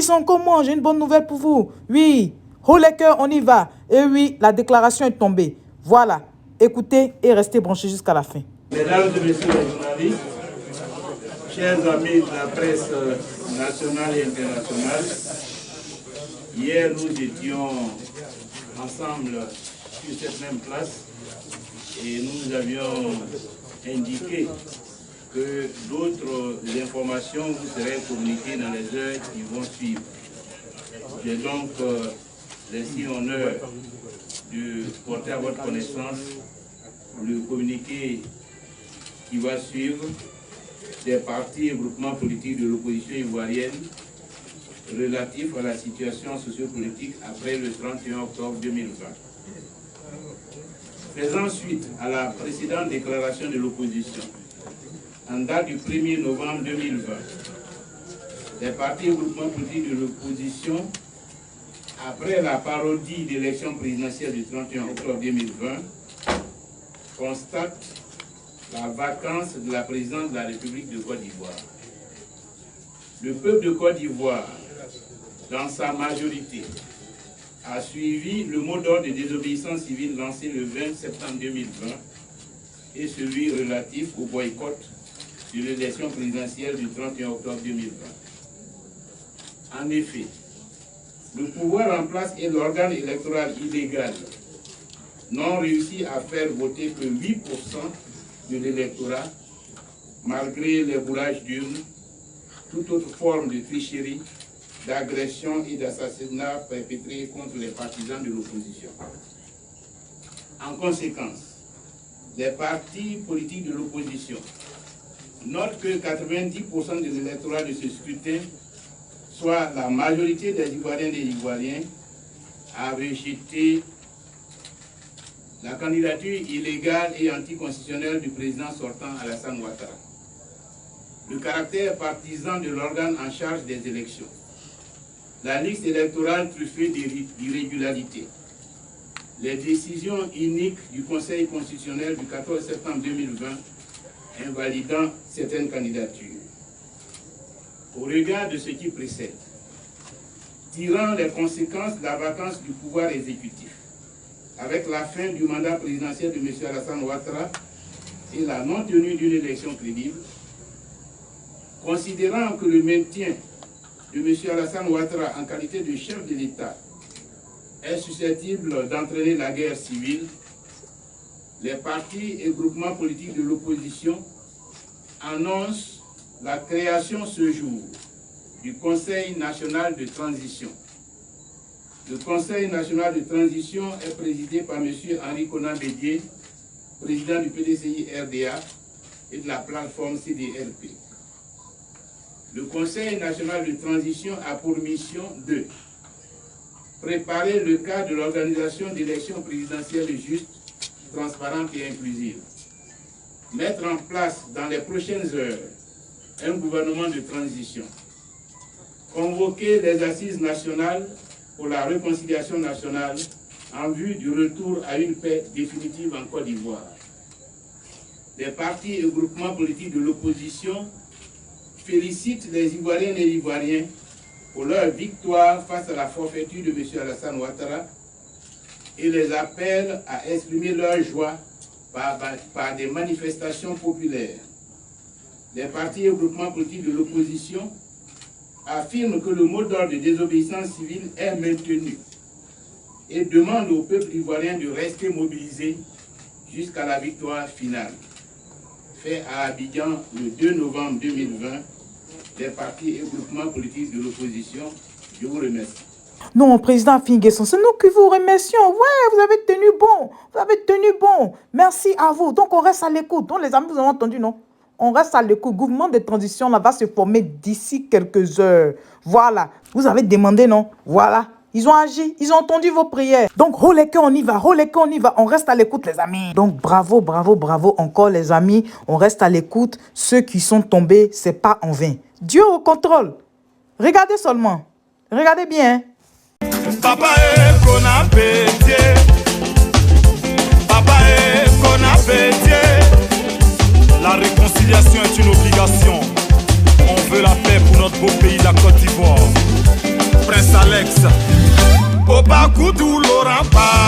amis sont comment? J'ai une bonne nouvelle pour vous. Oui, haut les cœurs, on y va. Et oui, la déclaration est tombée. Voilà, écoutez et restez branchés jusqu'à la fin. Mesdames et messieurs les journalistes, chers amis de la presse nationale et internationale, hier nous étions ensemble sur cette même place et nous avions indiqué que d'autres informations vous seraient communiquées dans les heures qui vont suivre. J'ai donc laissé honneur de porter à votre connaissance le communiqué qui va suivre des partis et groupements politiques de l'opposition ivoirienne relatifs à la situation sociopolitique après le 31 octobre 2020. Faisant suite à la précédente déclaration de l'opposition, en date du 1er novembre 2020, les partis et groupements politiques de l'opposition, après la parodie d'élection présidentielle du 31 octobre 2020, constatent la vacance de la présidence de la République de Côte d'Ivoire. Le peuple de Côte d'Ivoire, dans sa majorité, a suivi le mot d'ordre de désobéissance civile lancé le 20 septembre 2020 et celui relatif au boycott de l'élection présidentielle du 31 octobre 2020. En effet, le pouvoir en place et l'organe électoral illégal n'ont réussi à faire voter que 8% de l'électorat, malgré les bourrages d'urnes, toute autre forme de tricherie, d'agression et d'assassinat perpétrés contre les partisans de l'opposition. En conséquence, les partis politiques de l'opposition notent que 90% de l'électorat de ce scrutin, soit la majorité des Ivoiriennes et des Ivoiriens, a rejeté la candidature illégale et anticonstitutionnelle du président sortant Alassane Ouattara. Le caractère partisan de l'organe en charge des élections, la liste électorale truffée d'irrégularités, les décisions iniques du Conseil constitutionnel du 14 septembre 2020 invalidant certaines candidatures. Au regard de ce qui précède, tirant les conséquences de la vacance du pouvoir exécutif, avec la fin du mandat présidentiel de M. Alassane Ouattara et la non-tenue d'une élection crédible, considérant que le maintien de M. Alassane Ouattara en qualité de chef de l'État est susceptible d'entraîner la guerre civile, les partis et groupements politiques de l'opposition annoncent la création ce jour du Conseil national de transition. Le Conseil national de transition est présidé par M. Henri Konan Bédié, président du PDCI-RDA et de la plateforme CDRP. Le Conseil national de transition a pour mission de préparer le cadre de l'organisation d'élections présidentielles justes, transparentes et inclusives, mettre en place dans les prochaines heures un gouvernement de transition, convoquer les assises nationales pour la réconciliation nationale en vue du retour à une paix définitive en Côte d'Ivoire. Les partis et groupements politiques de l'opposition félicitent les Ivoiriennes et Ivoiriens pour leur victoire face à la forfaiture de M. Alassane Ouattara et les appellent à exprimer leur joie par des manifestations populaires. Les partis et groupements politiques de l'opposition affirment que le mot d'ordre de désobéissance civile est maintenu et demandent au peuple ivoirien de rester mobilisé jusqu'à la victoire finale. Fait à Abidjan le 2 novembre 2020, les partis et groupements politiques de l'opposition. Je vous remercie. Non, président Finguesson, c'est nous qui vous remercions. Ouais, vous avez tenu bon. Vous avez tenu bon. Merci à vous. Donc, on reste à l'écoute. Donc, les amis, vous avez entendu, non? On reste à l'écoute. Le gouvernement de transition là, va se former d'ici quelques heures. Voilà. Vous avez demandé, non? Voilà. Ils ont agi. Ils ont entendu vos prières. Donc, haut les cœurs, on y va. Haut les cœurs, on y va. On reste à l'écoute, les amis. Donc, bravo, bravo, bravo encore, les amis. On reste à l'écoute. Ceux qui sont tombés, c'est pas en vain. Dieu au contrôle. Regardez seulement. Regardez bien. Papa est qu'on a pété. Papa est qu'on a pété. La réconciliation est une obligation. On veut la paix pour notre beau pays, la Côte d'Ivoire. Opa Kudu Laurent Ba